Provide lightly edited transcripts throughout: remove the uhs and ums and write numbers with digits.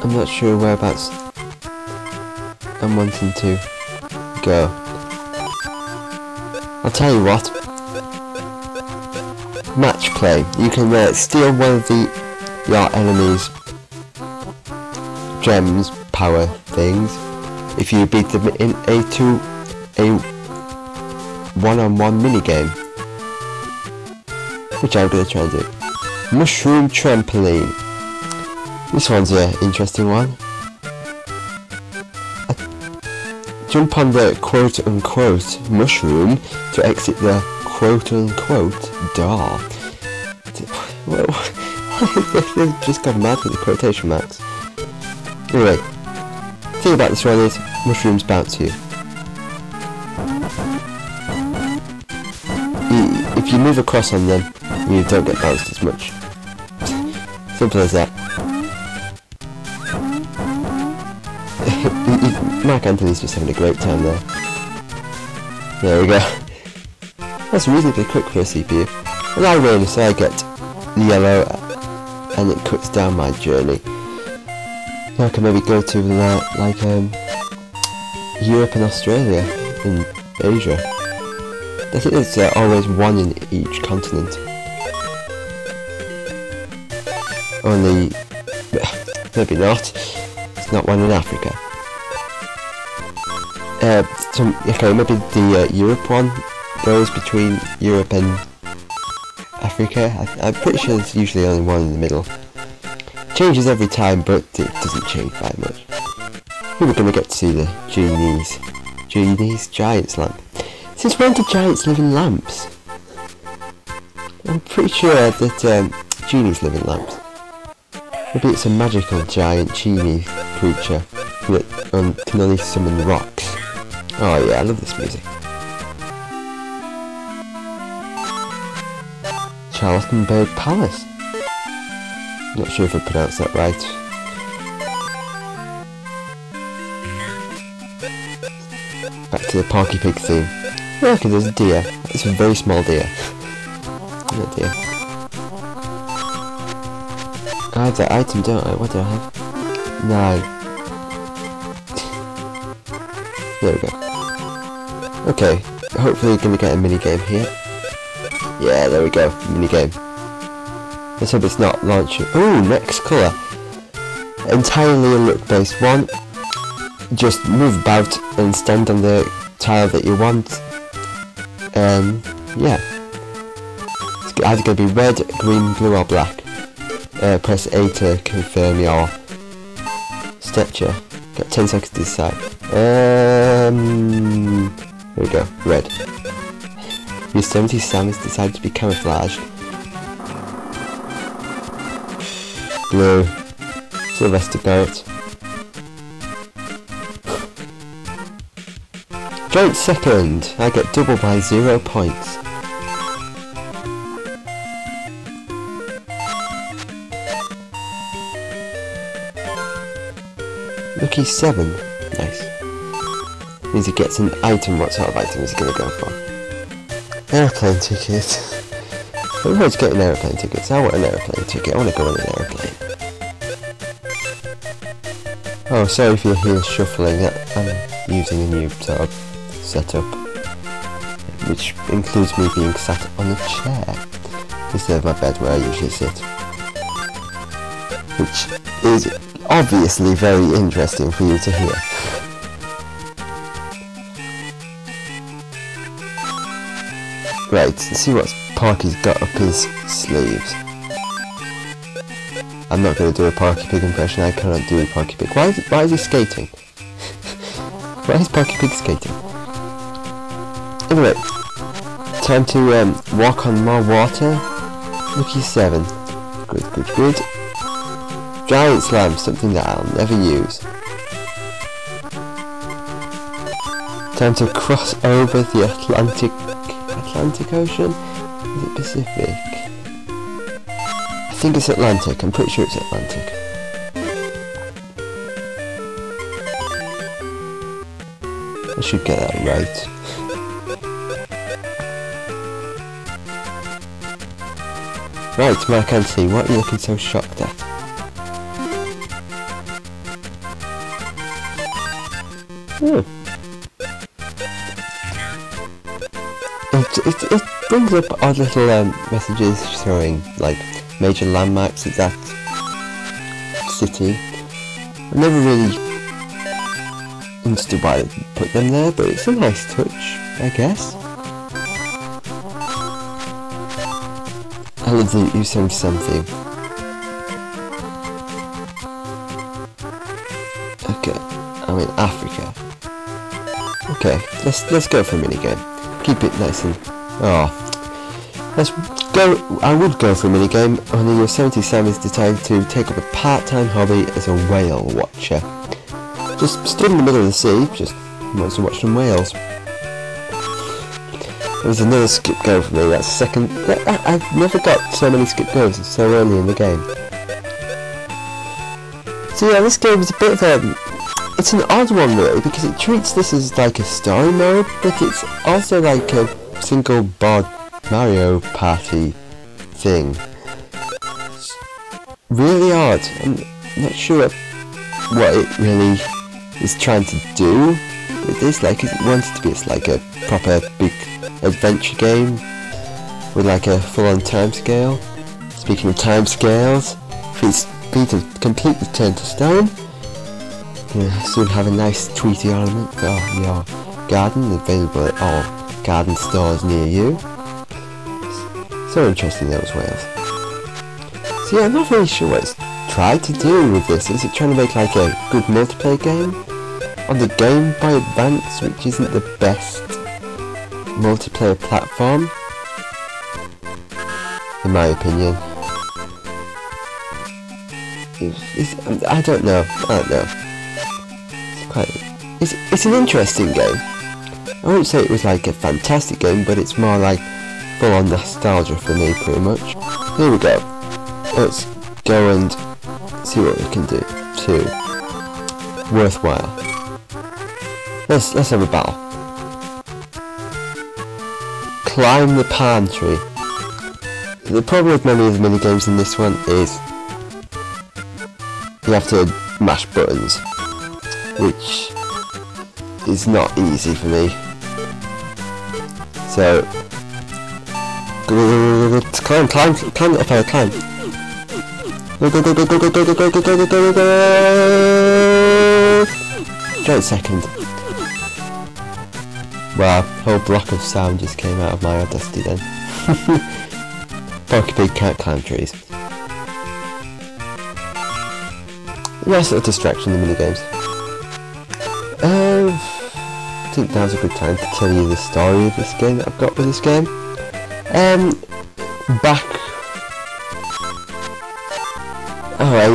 I'm not sure whereabouts I'm wanting to go. I'll tell you what. Match play. You can steal one of your enemies' gems, power things, if you beat them in a one-on-one minigame, which I'm going to try and do. Mushroom trampoline. This one's an interesting one. Jump on the quote-unquote mushroom to exit the quote-unquote door. They've just gone mad with the quotation marks. Anyway, the thing about this one is mushrooms bounce you. If you move across on them, you don't get bounced as much. Simple as that. Mark Anthony's just having a great time there. There we go. That's reasonably quick for a CPU. And I win, so I get the yellow, and it cuts down my journey. So I can maybe go to like Europe and Australia in Asia. I think there's always one in each continent. Only, maybe not. It's not one in Africa. Okay, maybe the Europe one goes between Europe and Africa. I'm pretty sure there's usually only one in the middle. Changes every time, but it doesn't change by much. We're going to get to see the genies. Giants lamp. Since when do giants live in lamps? I'm pretty sure that genies live in lamps. Maybe it's a magical giant genie creature that can only summon rocks. Oh yeah, I love this music. Charlottenburg Palace. Not sure if I pronounced that right. Back to the Porky Pig theme. Oh, okay, there's a deer. It's a very small deer. Oh dear. I have that item, don't I? What do I have? No. There we go. Okay, hopefully we're going to get a minigame here. Yeah, there we go, minigame. Let's hope it's not launching. Ooh, next colour. Entirely a look based one. Just move about and stand on the tile that you want. Yeah. It's either going to be red, green, blue or black. Press A to confirm your stature. Got 10 seconds to decide. There we go, red. Yosemite Sam has decided to be camouflaged. Blue. Sylvester Barrett. Giant second! I get double by 0 points. Lucky 7. Nice. Means he gets an item. What sort of item is he going to go for? Airplane ticket. Everyone's getting airplane tickets. I want an airplane ticket. I want to go on an airplane. Oh, sorry if you hear shuffling. I'm using a new sort of setup, which includes me being sat on a chair instead of my bed where I usually sit. Which is obviously very interesting for you to hear. Right, let's see what Porky's got up his sleeves. I'm not going to do a Porky Pig impression, I cannot do a Porky Pig. Why is he skating? Why is Porky Pig skating? Anyway, time to walk on more water. Lucky 7. Good, good, good. Giant slam, something that I'll never use. Time to cross over the Atlantic Ocean? Is it Pacific? I think it's Atlantic, I'm pretty sure it's Atlantic. I should get that right. Right, Mark Anthony, what are you looking so shocked at? Oh. It brings up odd little messages showing like major landmarks of that city. I never really understood why they put them there, but it's a nice touch, I guess. I love the Usong theme. Okay, I'm in Africa. Okay, let's go for a minigame. Keep it nice and... let's go... I would go for a minigame, only your 70 Sam has decided to take up a part-time hobby as a whale watcher. Just stood in the middle of the sea, just wants to watch some whales. There was another skip go for me, that's second... I've never got so many skip goes so early in the game. So yeah, this game is a bit of a... It's an odd one really, because it treats this as like a story mode, but it's also like a single board Mario Party thing. It's really odd. I'm not sure what it really is trying to do with this. Like, it wants it to be like a proper big adventure game with like a full-on time scale. Speaking of time scales, for its speed to completely turn to stone. You'll soon have a nice Tweety ornament for your garden, available at all garden stores near you. So interesting, those whales. So yeah, I'm not really sure what it's tried to do with this. Is it trying to make like a good multiplayer game on the Game Boy Advance, which isn't the best multiplayer platform, in my opinion? I don't know. It's an interesting game. I wouldn't say it was like a fantastic game, but it's more like full on nostalgia for me, pretty much. Here we go. Let's go and see what we can do to worthwhile. Let's have a battle. Climb the palm tree. The problem with many of the minigames in this one is you have to mash buttons, which is not easy for me. So climb the fella, climb. Go second. Wow, a whole block of sound just came out of my audacity then. Porky Pig can't climb trees. Nice little distraction in the minigames. I think now's a good time to tell you the story of this game that I've got with this game. Back...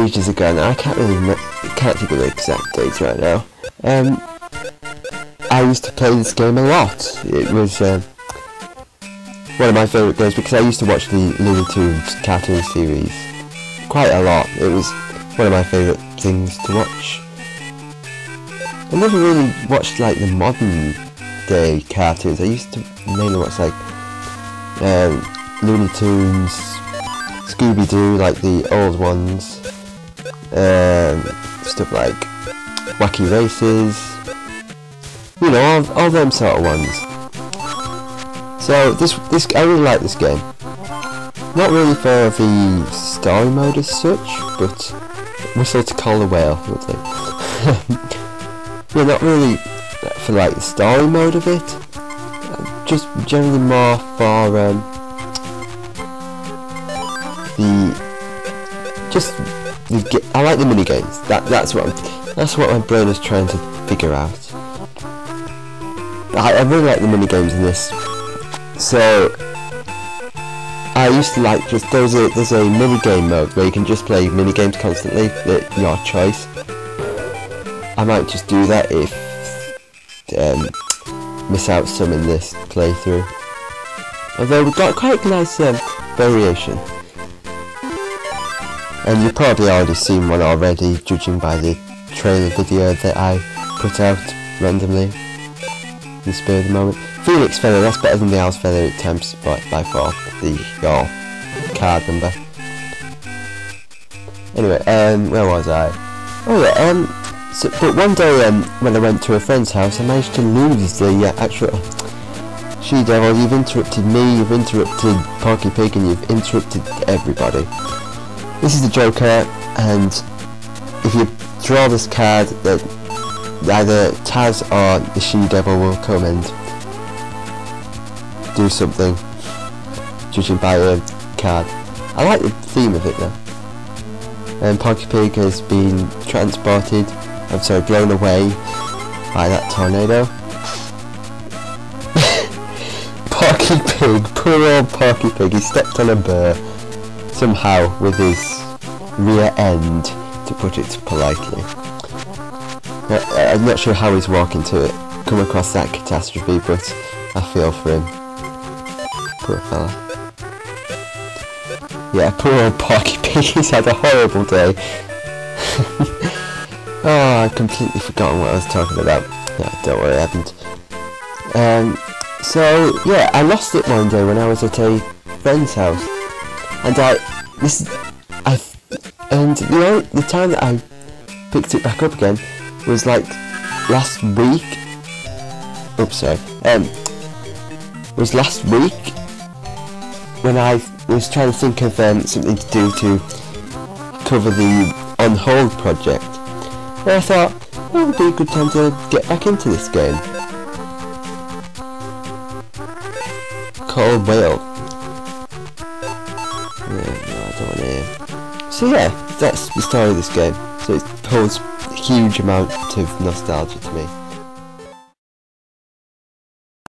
ages ago now, I can't think of the exact dates right now. I used to play this game a lot. It was one of my favourite games because I used to watch the Looney Tunes cartoon series quite a lot. It was one of my favourite things to watch. I never really watched like the modern day cartoons. I used to mainly watch like Looney Tunes, Scooby-Doo, like the old ones, stuff like Wacky Races, you know, all them sort of ones. So this I really like this game. Not really for the story mode as such, but Whistle to Call the Whale, lovely. Yeah, not really for like the story mode of it. Just generally more for I like the mini games. That's what my brain is trying to figure out. I really like the mini games in this. So I used to like just there's a mini game mode where you can just play mini games constantly at your choice. I might just do that if miss out some in this playthrough. Although we've got quite a nice variation. And you've probably already seen one already, judging by the trailer video that I put out randomly in the spur of the moment. Phoenix Feather, that's better than the Owl's Feather times by 4, your card number. Anyway, where was I? Oh yeah, So, but one day when I went to a friend's house, I managed to lose the actual she-devil. You've interrupted me, you've interrupted Porky Pig, and you've interrupted everybody. This is the Joker, and if you draw this card, that either Taz or the she-devil will come and do something, judging by a card. I like the theme of it though. And Porky Pig has been transported, blown away by that tornado. Porky Pig, poor old Porky Pig, he stepped on a burr somehow with his rear end, to put it politely. I'm not sure how he's walking to come across that catastrophe, but I feel for him. Poor fella. Yeah, poor old Porky Pig, he's had a horrible day. Oh, I've completely forgotten what I was talking about. No, don't worry, I haven't. So, yeah, I lost it one day when I was at a friend's house. And the time that I picked it back up again was like last week. Oops, sorry. Was last week when I was trying to think of something to do to cover the On Hold project. And I thought, it would be a good time to get back into this game. Called Whale. Yeah, no, I don't want to hear. So yeah, that's the story of this game. So it holds a huge amount of nostalgia to me.